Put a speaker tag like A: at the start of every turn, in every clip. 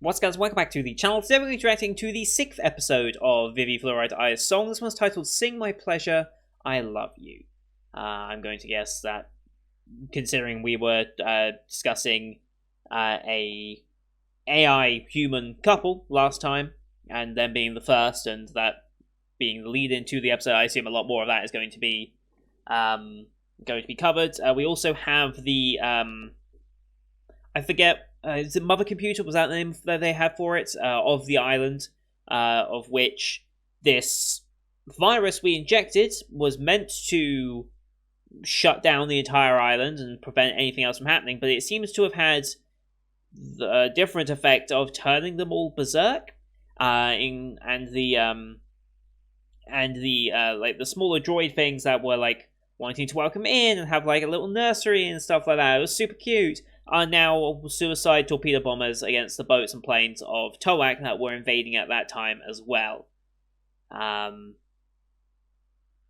A: What's up, guys? Welcome back to the channel. Today we're going to be reacting to the 6th episode of Vivy, Fluorite, I's song. This one's titled Sing My Pleasure, I Love You. I'm going to guess that, considering we were discussing a AI-human couple last time, and them being the first, and that being the lead into the episode, I assume a lot more of that is going to be covered. We also have the, I forget, is it Mother Computer? Was that the name that they had for it? Of the island, of which this virus we injected was meant to shut down the entire island and prevent anything else from happening, but it seems to have had the different effect of turning them all berserk. And the smaller droid things that were like wanting to welcome in and have like a little nursery and stuff like that. It was super cute. Are now suicide torpedo bombers against the boats and planes of Toak that were invading at that time as well.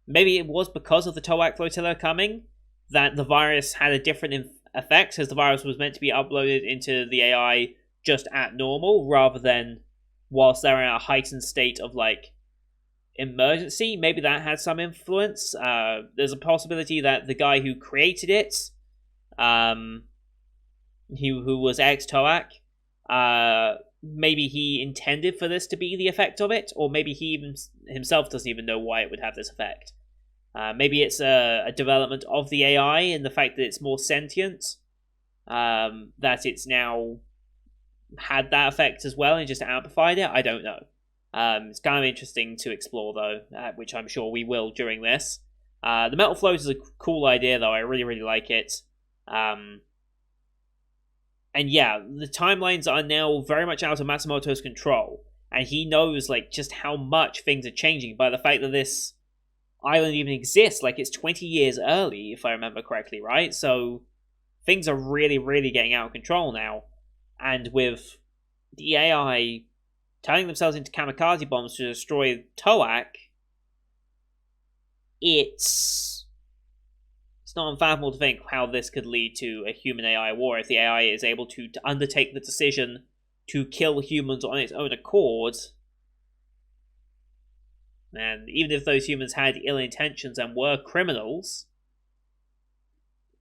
A: Maybe it was because of the Toak flotilla coming that the virus had a different effect, as the virus was meant to be uploaded into the AI just at normal, rather than whilst they're in a heightened state of like emergency. Maybe that had some influence. There's a possibility that the guy who created it, who was ex-Toak, maybe he intended for this to be the effect of it, or maybe he even himself doesn't even know why it would have this effect. Maybe it's a development of the AI in the fact that it's more sentient, that it's now had that effect as well and just amplified it. I don't know. It's kind of interesting to explore, though, which I'm sure we will during this. The metal float is a cool idea, though. I really, really like it. And yeah, the timelines are now very much out of Matsumoto's control, and he knows like just how much things are changing by the fact that this island even exists. Like, it's 20 years early, if I remember correctly, right? So things are really, really getting out of control now, and with the AI turning themselves into kamikaze bombs to destroy Toak, it's not unfathomable to think how this could lead to a human-AI war if the AI is able to undertake the decision to kill humans on its own accord. And even if those humans had ill intentions and were criminals,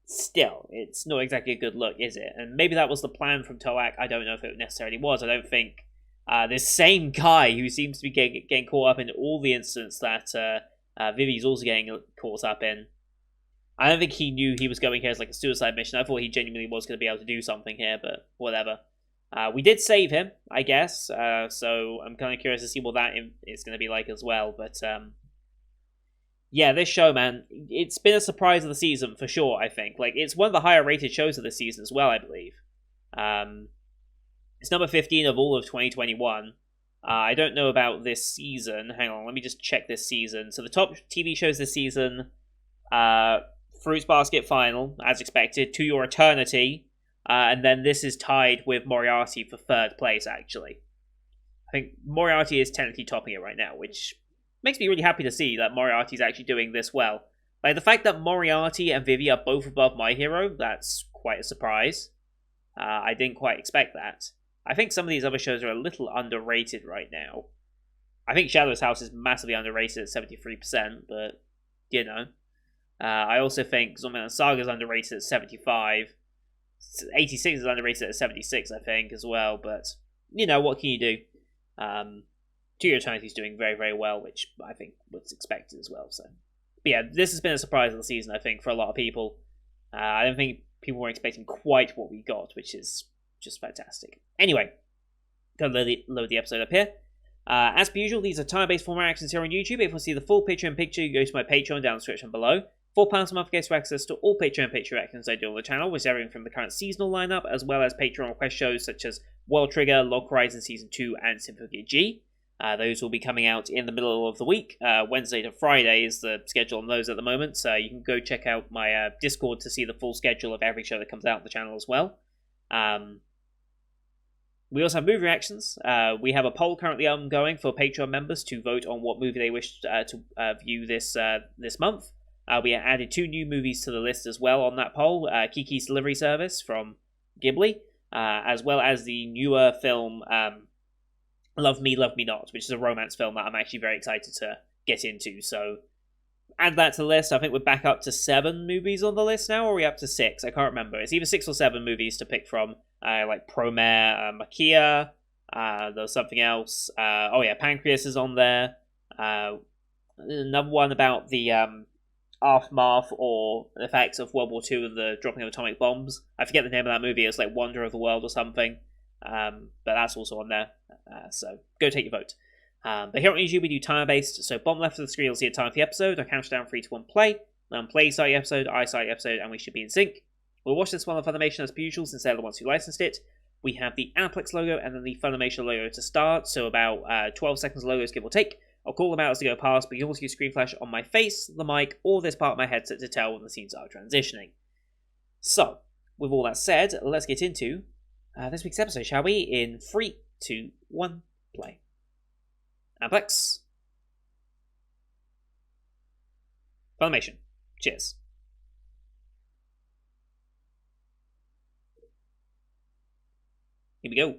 A: still, it's not exactly a good look, is it? And maybe that was the plan from Toak. I don't know if it necessarily was. I don't think this same guy who seems to be getting caught up in all the incidents that Vivy's also getting caught up in, I don't think he knew he was going here as like a suicide mission. I thought he genuinely was going to be able to do something here, but whatever. We did save him, I guess, so I'm kind of curious to see what that is going to be like as well. But yeah, this show, man, it's been a surprise of the season for sure, I think. Like, it's one of the higher rated shows of the season as well, I believe. It's number 15 of all of 2021. I don't know about this season. Hang on, let me just check this season. So the top TV shows this season, Fruits Basket Final, as expected, To Your Eternity, and then this is tied with Moriarty for 3rd place, actually. I think Moriarty is technically topping it right now, which makes me really happy to see that Moriarty is actually doing this well. Like, the fact that Moriarty and Vivy are both above My Hero, that's quite a surprise. I didn't quite expect that. I think some of these other shows are a little underrated right now. I think Shadow's House is massively underrated at 73%, but, you know. I also think Zombieland Saga is underrated at 75. 86 is underrated at 76, I think, as well. But, you know, what can you do? To Your Eternity is doing very, very well, which I think was expected as well. So, but yeah, this has been a surprise of the season, I think, for a lot of people. I don't think people were expecting quite what we got, which is just fantastic. Anyway, go load the episode up here. As per usual, these are time-based format actions here on YouTube. If you want to see the full picture in picture, you go to my Patreon down in the description below. £4 a month gets you access to all Patreon picture reactions I do on the channel, which is everything from the current seasonal lineup, as well as Patreon request shows such as World Trigger, Log Horizon Season 2, and Symphogear G. Those will be coming out in the middle of the week. Wednesday to Friday is the schedule on those at the moment, so you can go check out my Discord to see the full schedule of every show that comes out on the channel as well. We also have movie reactions. We have a poll currently ongoing for Patreon members to vote on what movie they wish to view this month. We added 2 new movies to the list as well on that poll. Kiki's Delivery Service from Ghibli, as well as the newer film Love Me, Love Me Not, which is a romance film that I'm actually very excited to get into. So add that to the list. I think we're back up to 7 movies on the list now, or are we up to 6? I can't remember. It's either 6 or 7 movies to pick from, like Promare, Makia. There's something else. Oh yeah, Pancreas is on there. Another one about the aftermath or effects of World War II and the dropping of atomic bombs. I forget the name of that movie. It's like Wonder of the World or something. But that's also on there. So go take your vote. But here on YouTube we do timer-based, so bottom left of the screen you'll see a time for the episode. I count down 3 to 1 play. Then play start the episode, I start the episode, and we should be in sync. We'll watch this one on Funimation as per usual since they're the ones who licensed it. We have the Aniplex logo and then the Funimation logo to start, so about 12 seconds logos give or take. I'll call them out as they go past, but you can also use screen flash on my face, the mic, or this part of my headset to tell when the scenes are transitioning. So, with all that said, let's get into this week's episode, shall we? In 3, 2, 1, play. Aniplex. Funimation. Cheers. Here we go.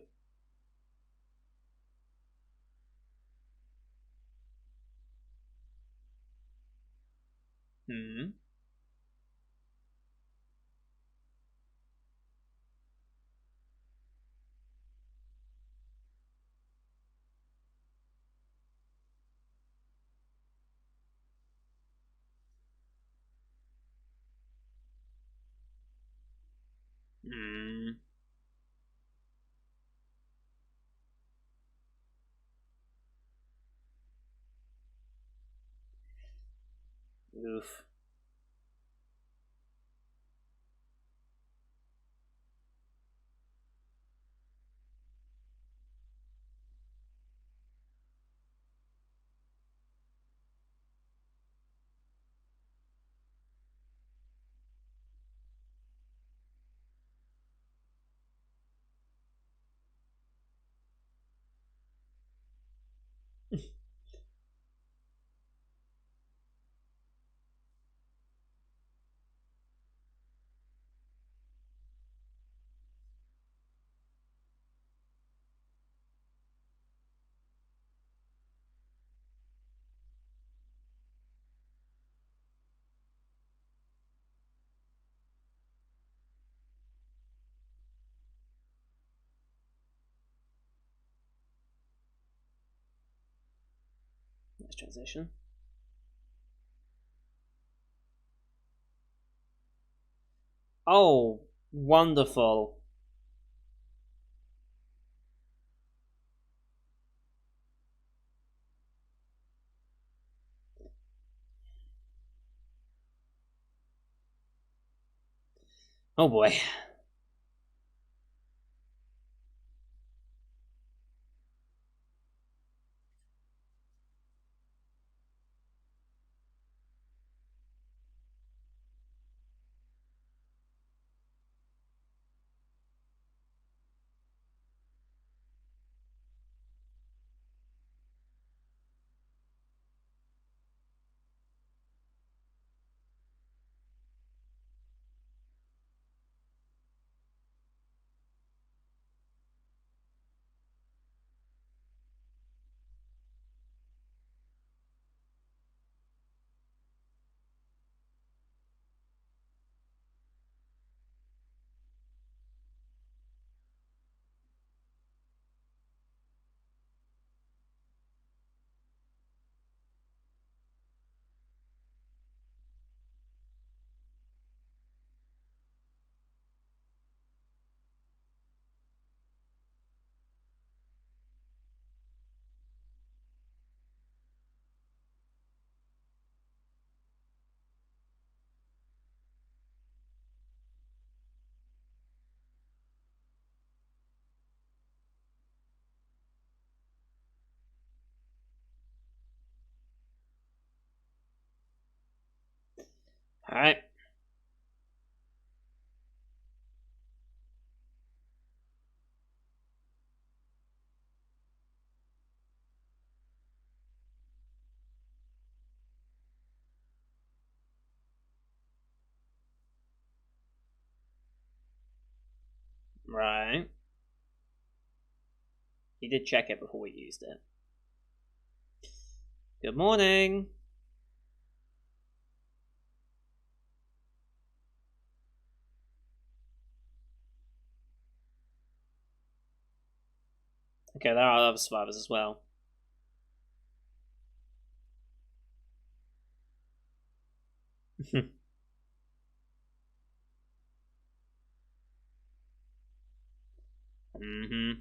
A: Hmm. Hmm. Oof. Nice transition. Oh, wonderful. Oh boy. Alright. Right. He did check it before we used it. Good morning. Okay, there are other survivors as well. Mm-hmm.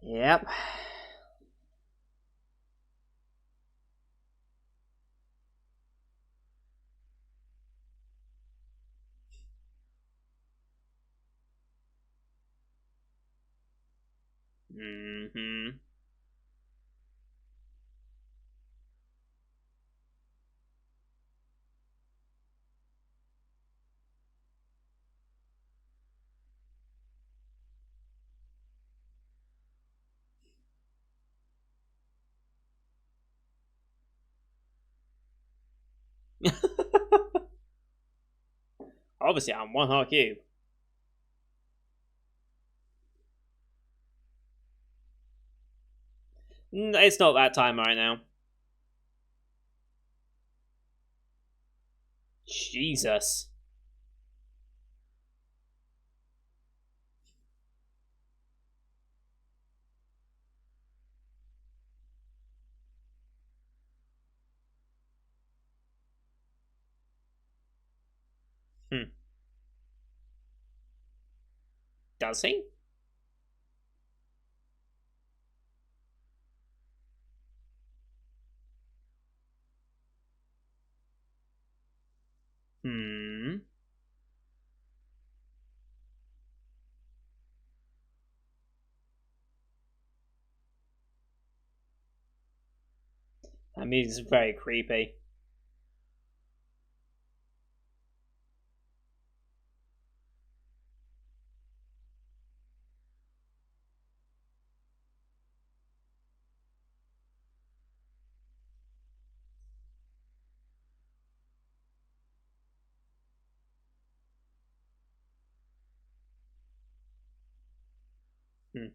A: Yep. Mm-hmm. Obviously, I'm one heart cube. It's not that time right now. Jesus. Hmm. Does he? Hmm. That means it's very creepy. Hmm.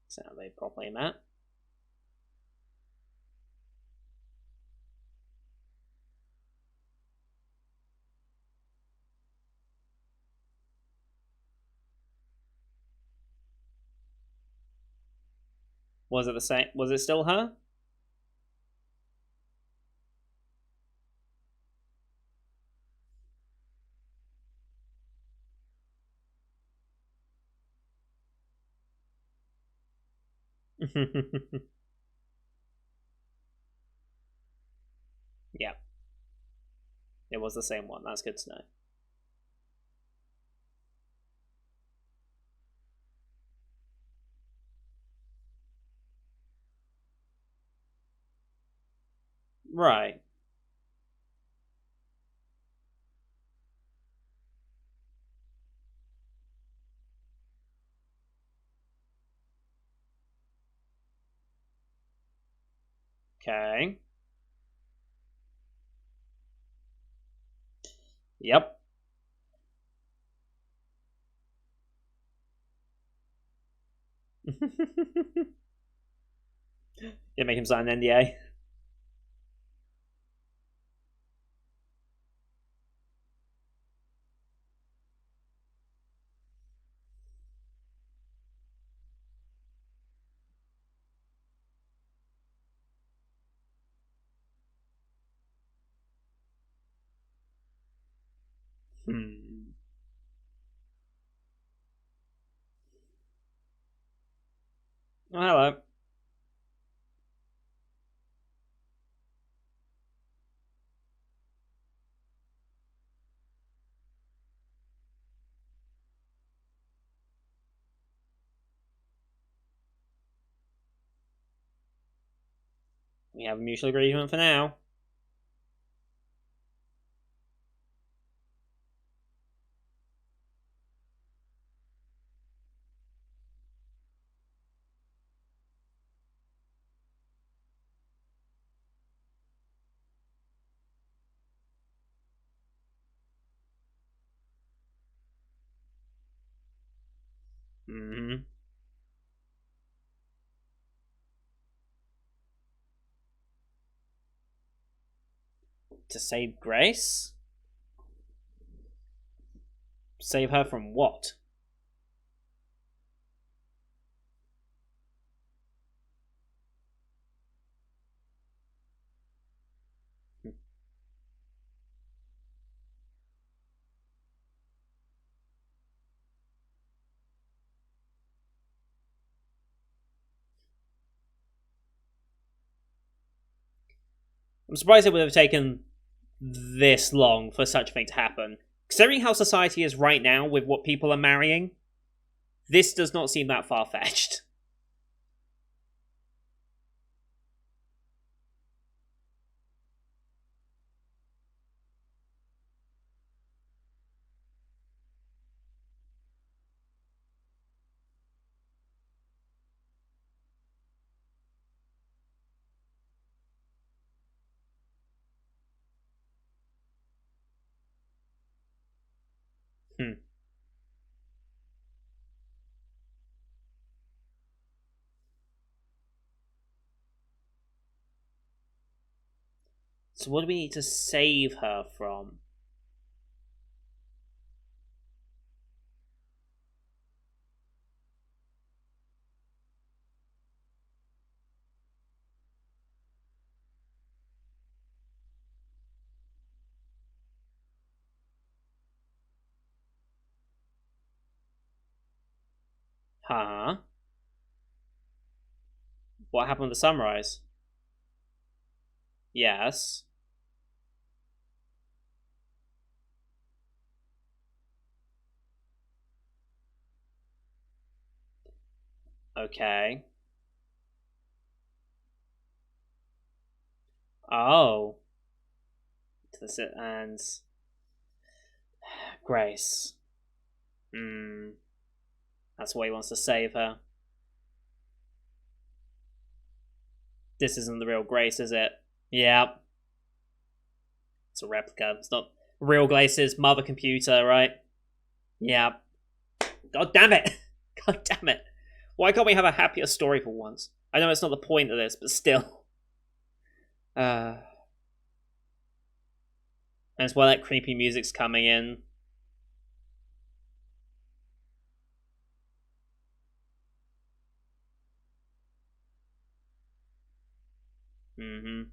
A: Sounded properly, Matt. Was it the same? Was it still her? Yeah, it was the same one. That's good to know. Right. Okay. Yep. Did make him sign an NDA. Hmm. Oh, hello. We have a mutual agreement for now. Mm-hmm. To save Grace? Save her from what? I'm surprised it would have taken this long for such a thing to happen. Considering how society is right now with what people are marrying, this does not seem that far fetched. Hmm. So, what do we need to save her from? Huh? What happened to Sunrise? Yes. Okay. Oh. And Grace. Hmm. That's why he wants to save her. This isn't the real Grace, is it? Yep. It's a replica. It's not real Grace's mother computer, right? Yep. God damn it! God damn it! Why can't we have a happier story for once? I know it's not the point of this, but still. And it's why that creepy music's coming in. Mm-hmm.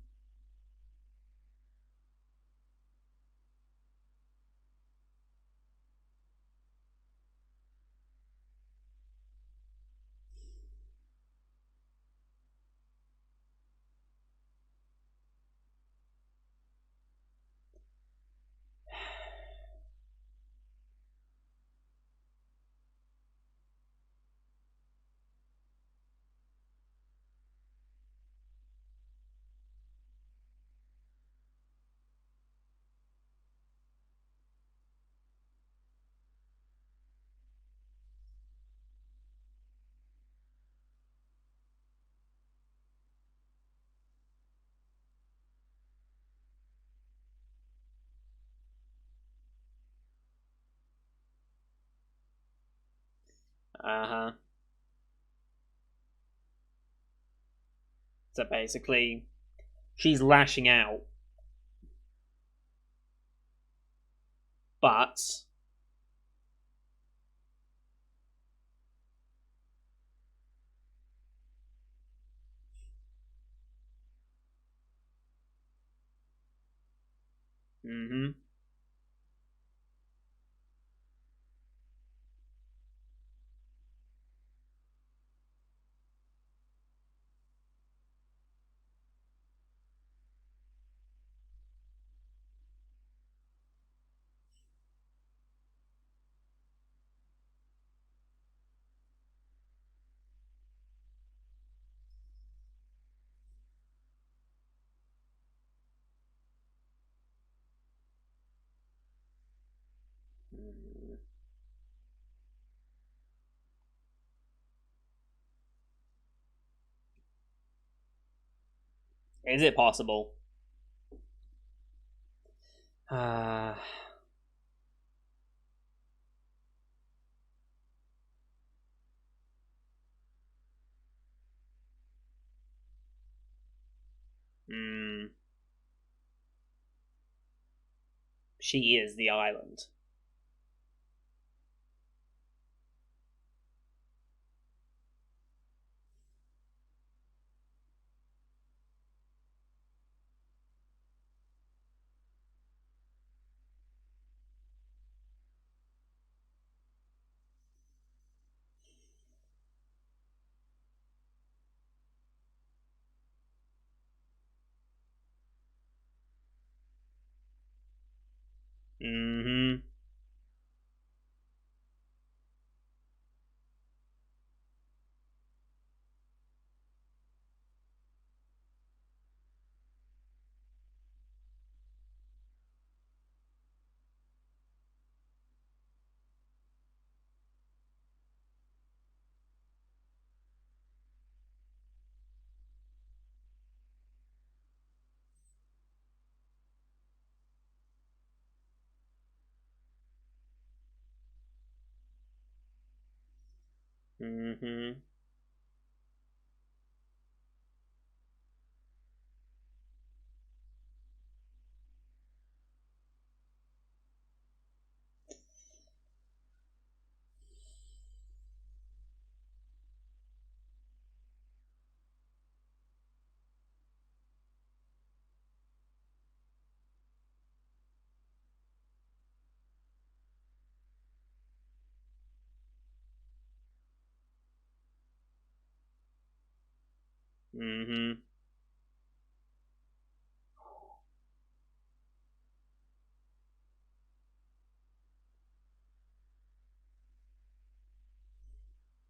A: Uh-huh. So basically, she's lashing out, but mm-hmm. Is it possible? Uh, She is the island. Mm-hmm. Mm-hmm. Mm-hmm.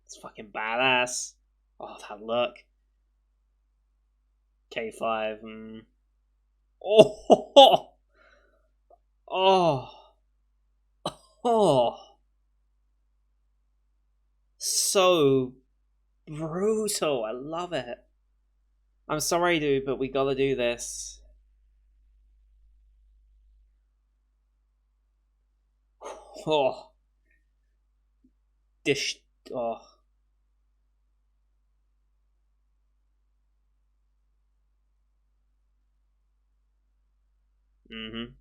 A: It's fucking badass. Oh, that look. K5. Mm. Oh, oh, oh, so brutal. I love it. I'm sorry, dude, but we gotta do this. Oh, dish. Oh. Mm-hmm.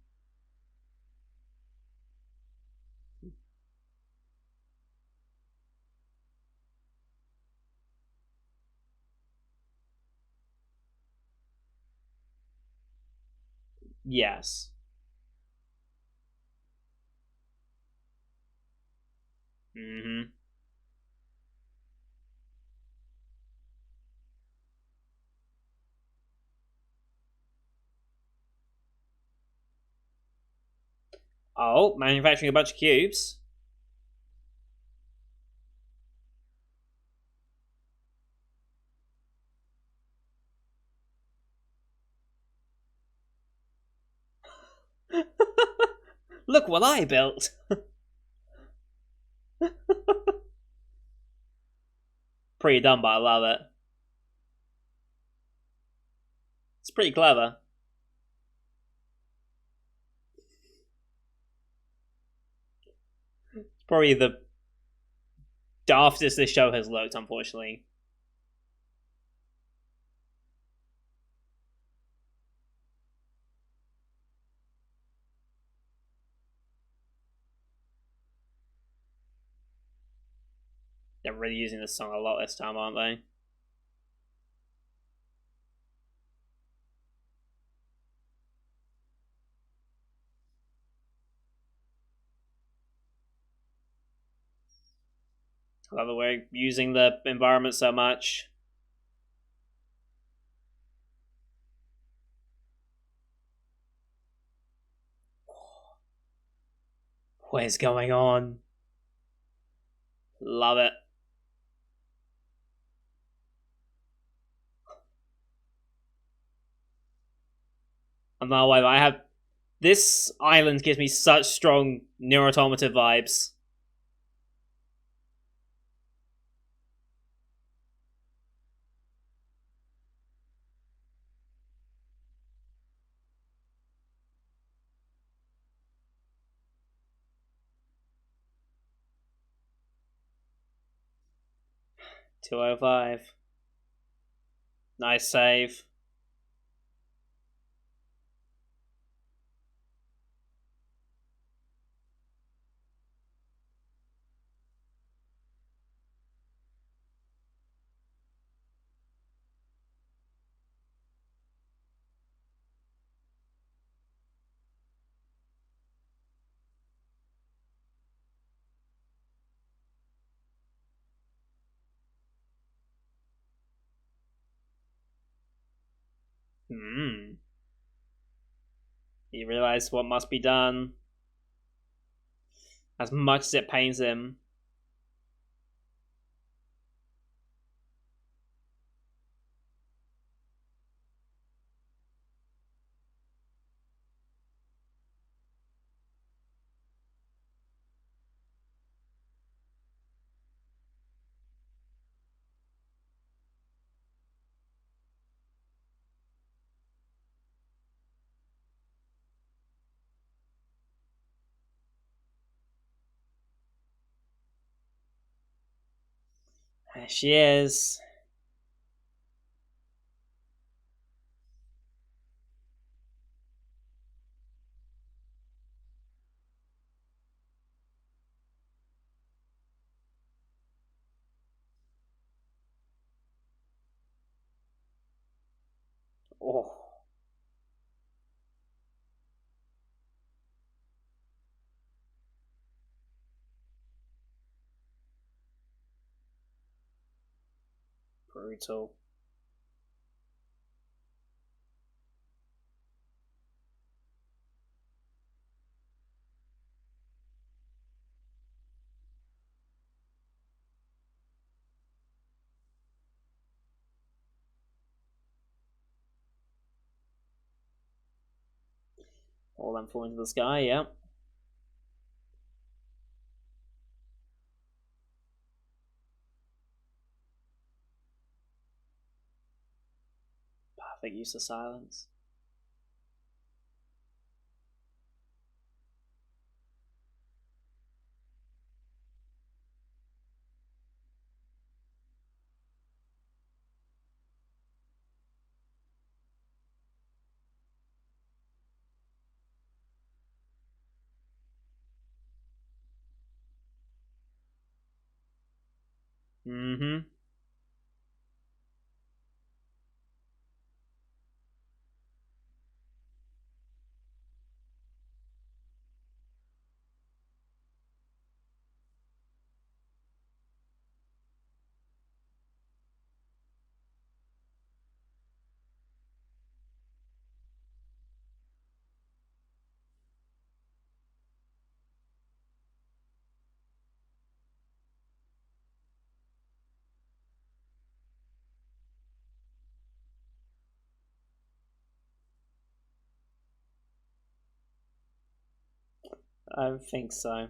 A: Yes. Mm-hmm. Oh, manufacturing a bunch of cubes. Look what I built. Pretty dumb, but I love it. It's pretty clever. It's probably the daftest this show has looked, unfortunately. They're really using this song a lot this time, aren't they? I love that we're using the environment so much. What is going on? Love it. I'm not aware. I have this island gives me such strong Nier Automata vibes. 205. Nice save. He realized what must be done. As much as it pains him. There she is. Oh. Brutal. All them fall into the sky, yeah. Perfect use of silence. Mm-hmm. I don't think so.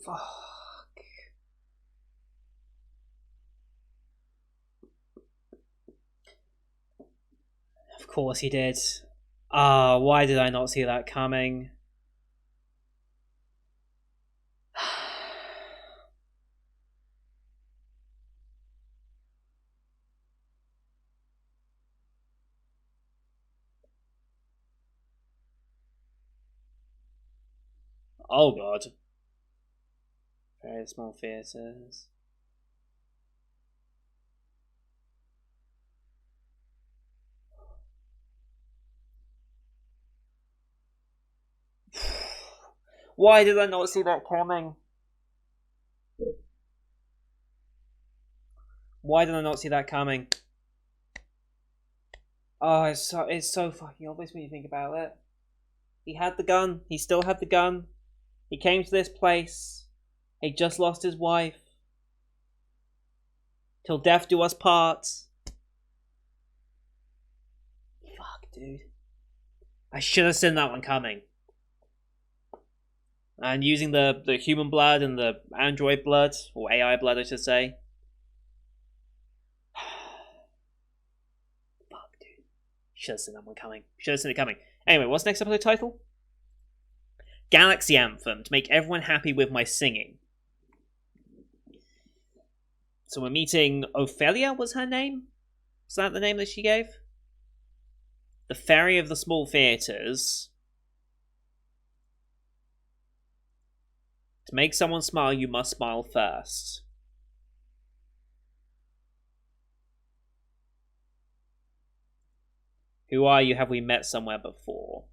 A: Fuck. Of course he did. Ah, why did I not see that coming? Oh god. Very small theatres. Why did I not see that coming? Why did I not see that coming? Oh, it's so fucking obvious when you think about it. He had the gun. He still had the gun. He came to this place. He just lost his wife. Till death do us part. Fuck, dude. I should have seen that one coming. And using the human blood and the android blood, or AI blood, I should say. Fuck, dude. Should have seen that one coming. Should have seen it coming. Anyway, what's the next episode title? Galaxy Anthem, to make everyone happy with my singing. So we're meeting Ophelia, was her name? Is that the name that she gave? The Fairy of the Small Theatres. To make someone smile, you must smile first. Who are you? Have we met somewhere before?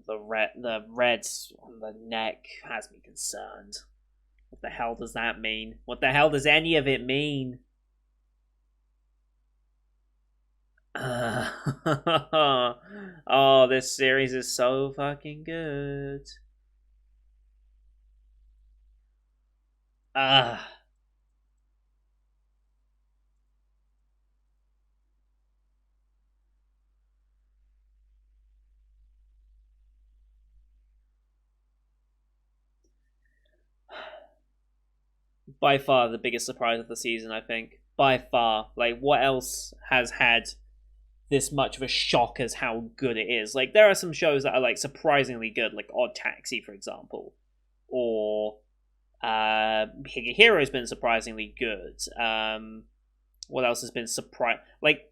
A: The reds on the neck has me concerned. What the hell does that mean? What the hell does any of it mean? Oh, this series is so fucking good. By far the biggest surprise of the season, I think. By far. Like, what else has had this much of a shock as how good it is? Like, there are some shows that are, like, surprisingly good, like Odd Taxi, for example. Or, Higahiro's been surprisingly good. What else has been like,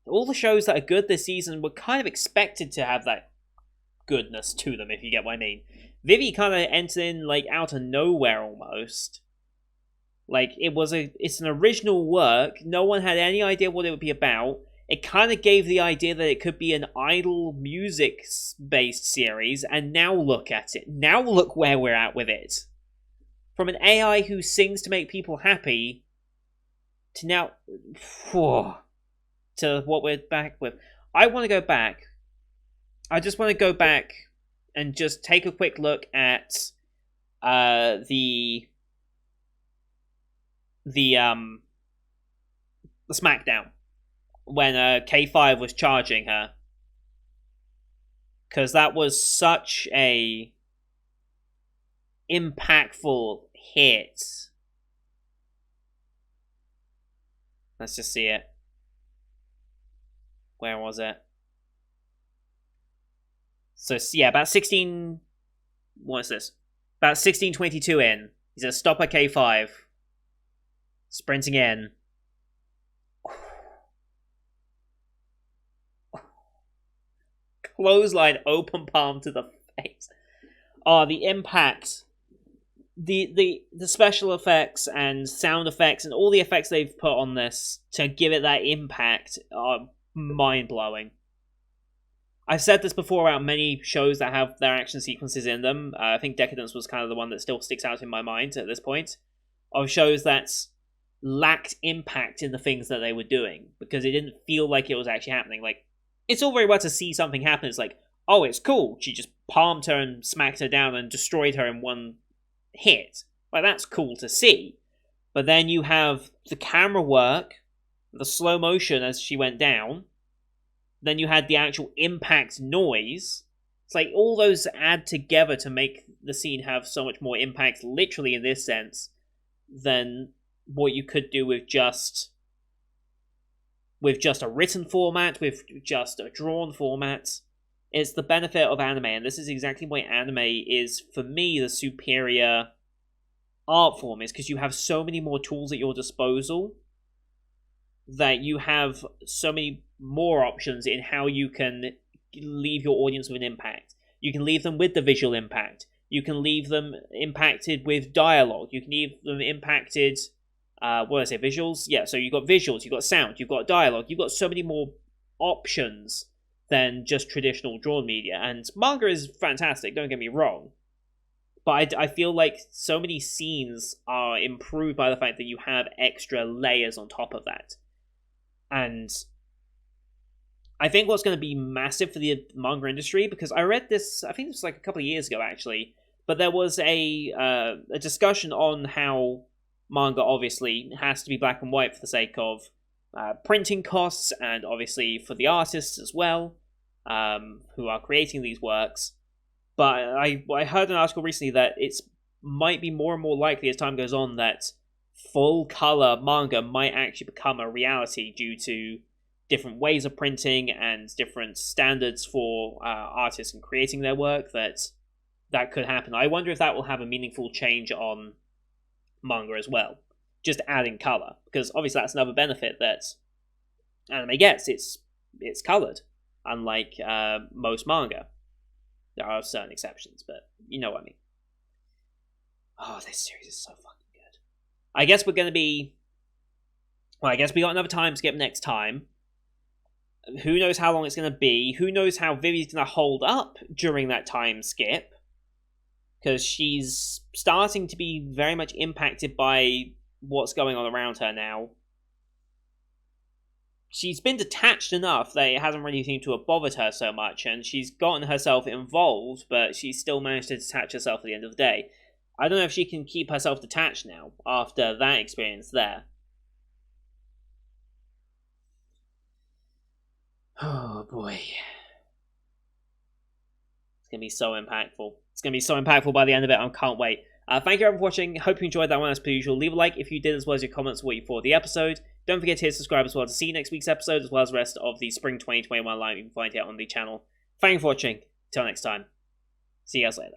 A: all the shows that are good this season were kind of expected to have that goodness to them, if you get what I mean. Vivy kind of entered in, like, out of nowhere almost. Like, it's an original work. No one had any idea what it would be about. It kind of gave the idea that it could be an idol music-based series, and now look at it. Now look where we're at with it. From an AI who sings to make people happy, to now... to what we're back with. I want to go back. I just want to go back and just take a quick look at the SmackDown when K5 was charging her, because that was such a impactful hit. Let's just see it. Where was it? So, yeah, about 16... What is this? About 16:22 in. He's a stop at K5. Sprinting in. Clothesline, open palm to the face. Oh, the impact. The special effects and sound effects and all the effects they've put on this to give it that impact are mind-blowing. I've said this before about many shows that have their action sequences in them. I think Decadence was kind of the one that still sticks out in my mind at this point. Of shows that lacked impact in the things that they were doing. Because it didn't feel like it was actually happening. Like, it's all very well to see something happen. It's like, oh, it's cool. She just palmed her and smacked her down and destroyed her in one hit. Like, that's cool to see. But then you have the camera work, the slow motion as she went down. Then you had the actual impact noise. It's like all those add together to make the scene have so much more impact, literally in this sense, than what you could do with just a written format, with just a drawn format. It's the benefit of anime, and this is exactly why anime is, for me, the superior art form, is because you have so many more tools at your disposal that you have so many more options in how you can leave your audience with an impact. You can leave them with the visual impact. You can leave them impacted with dialogue. You can leave them impacted... what did I say? Visuals? Yeah, so you've got visuals, you've got sound, you've got dialogue. You've got so many more options than just traditional drawn media. And manga is fantastic, don't get me wrong. But I feel like so many scenes are improved by the fact that you have extra layers on top of that. And I think what's going to be massive for the manga industry, because I read this, I think it was like a couple of years ago actually, but there was a discussion on how manga obviously has to be black and white for the sake of printing costs, and obviously for the artists as well, who are creating these works. But I heard an article recently that it's might be more and more likely as time goes on that full color manga might actually become a reality due to different ways of printing and different standards for artists in creating their work. That could happen. I wonder if that will have a meaningful change on manga as well, just adding color, because obviously that's another benefit that anime gets. It's it's colored, unlike most manga. There are certain exceptions, but you know what I mean. Oh, this series is so fucking good. I guess we're going to be... Well, I guess we got another time skip next time. Who knows how long it's going to be? Who knows how Vivi's going to hold up during that time skip? Because she's starting to be very much impacted by what's going on around her now. She's been detached enough that it hasn't really seemed to have bothered her so much, and she's gotten herself involved, but she's still managed to detach herself at the end of the day. I don't know if she can keep herself detached now, after that experience there. Oh boy. It's going to be so impactful. It's going to be so impactful by the end of it, I can't wait. Thank you everyone for watching. Hope you enjoyed that one as per usual. Leave a like if you did, as well as your comments what you thought of the episode. Don't forget to hit subscribe as well to see next week's episode, as well as the rest of the Spring 2021 lineup you can find here on the channel. Thank you for watching. Till next time. See you guys later.